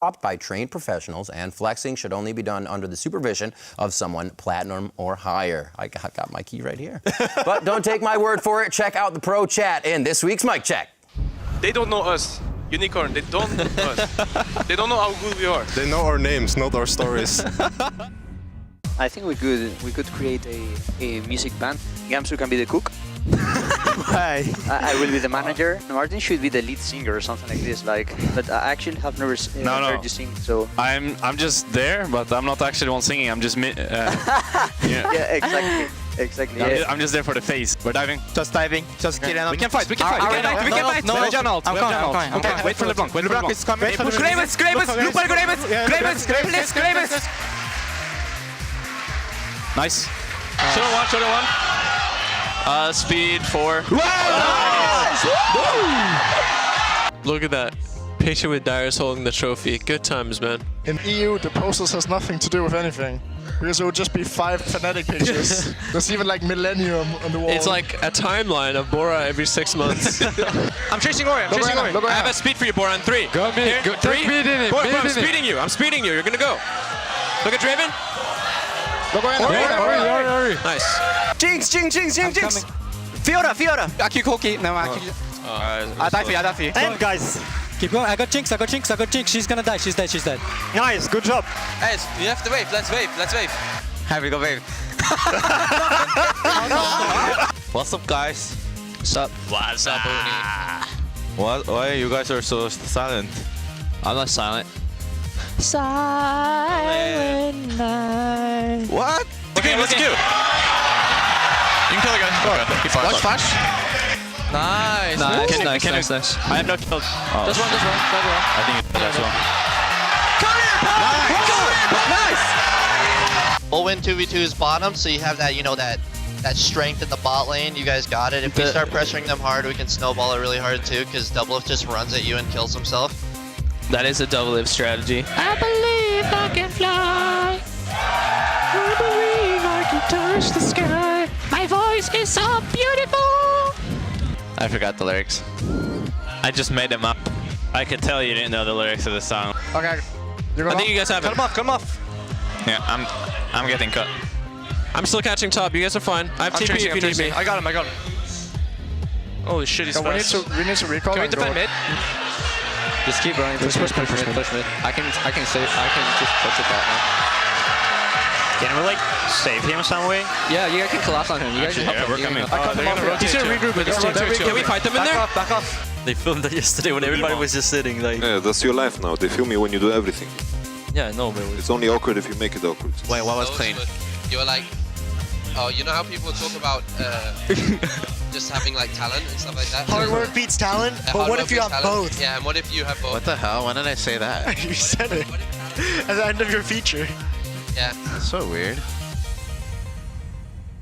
by trained professionals, and flexing should only be done under the supervision of someone platinum or higher. I got my key right here. But don't take my word for it. Check out the pro chat in this week's Mic Check. They don't know us. Unicorn, they don't know us. They don't know how good we are. They know our names, not our stories. I think we could create a music band. Gamsu can be the cook. Why? I will be the manager. Martin should be the lead singer or something like this. But I actually have never heard you sing. So I'm just there, but I'm not actually the one singing. I'm just yeah, exactly. Yeah. I'm just there for the face. We're diving. Just diving. Just kill him. We can fight. We can fight. We can fight. No, We have ult. Okay, wait for LeBlanc. Wait for LeBlanc LeBlanc. is coming. Graves. Lupal Graves. Nice. Shoulder one. Speed 4. Nice! Look at that. Patient with Darius holding the trophy. Good times, man. In EU, the process has nothing to do with anything. Because it would just be 5 Fnatic pages. There's even like Millennium on the wall. It's like a timeline of Bora every 6 months. I'm chasing Ori. I have a speed for you, Bora, on 3. Go mid. Here, Go 3. Bora, I'm speeding you. You're gonna go. Look at Draven. Ori. Nice. Jinx. Fiora. Aki Koki. No, Aki. I die for you. Damn, guys. Keep going. I got Jinx. She's gonna die. She's dead. Nice. Good job. Hey, you have to wave. Let's wave. Have we go wave. What's up, guys? What's up, Why you guys are so silent? I'm not silent. Silent night. What? Okay, let's go. You can kill the guy. Okay. Watch flash. Nice. I have no kills. Oh. Just one. I think that's one. We'll win 2v2's bottom, so you have that, that strength in the bot lane. You guys got it. If we start pressuring them hard, we can snowball it really hard too, because Doublelift just runs at you and kills himself. That is a double lift strategy. I believe I can fly. I believe I can touch the sky. My voice is so beautiful. I forgot the lyrics. I just made them up. I could tell you didn't know the lyrics of the song. Okay. I think you guys have it. Cut him off. Yeah, I'm getting cut. I'm still catching top. You guys are fine. I have TP if you need me. I got him. Holy shit, he's fast. We need to recall. Can we defend mid? Just keep running. Push mid. I can just push it back now. Can we save him some way? Yeah, you guys can collapse on him. You guys can help him. We're coming. He's gonna regroup with his team too. Can we fight them in there? Back off. They filmed that yesterday when everybody was just sitting like. Yeah, that's your life now. They film you when you do everything. Yeah, no, man. It's only awkward if you make it awkward. Wait, what was clean? You were like, oh, you know how people talk about just having like talent and stuff like that? Hard work beats talent, but what if you have both? Yeah, and what if you have both? What the hell? When did I say that? You said it at the end of your feature. Yeah. That's so weird.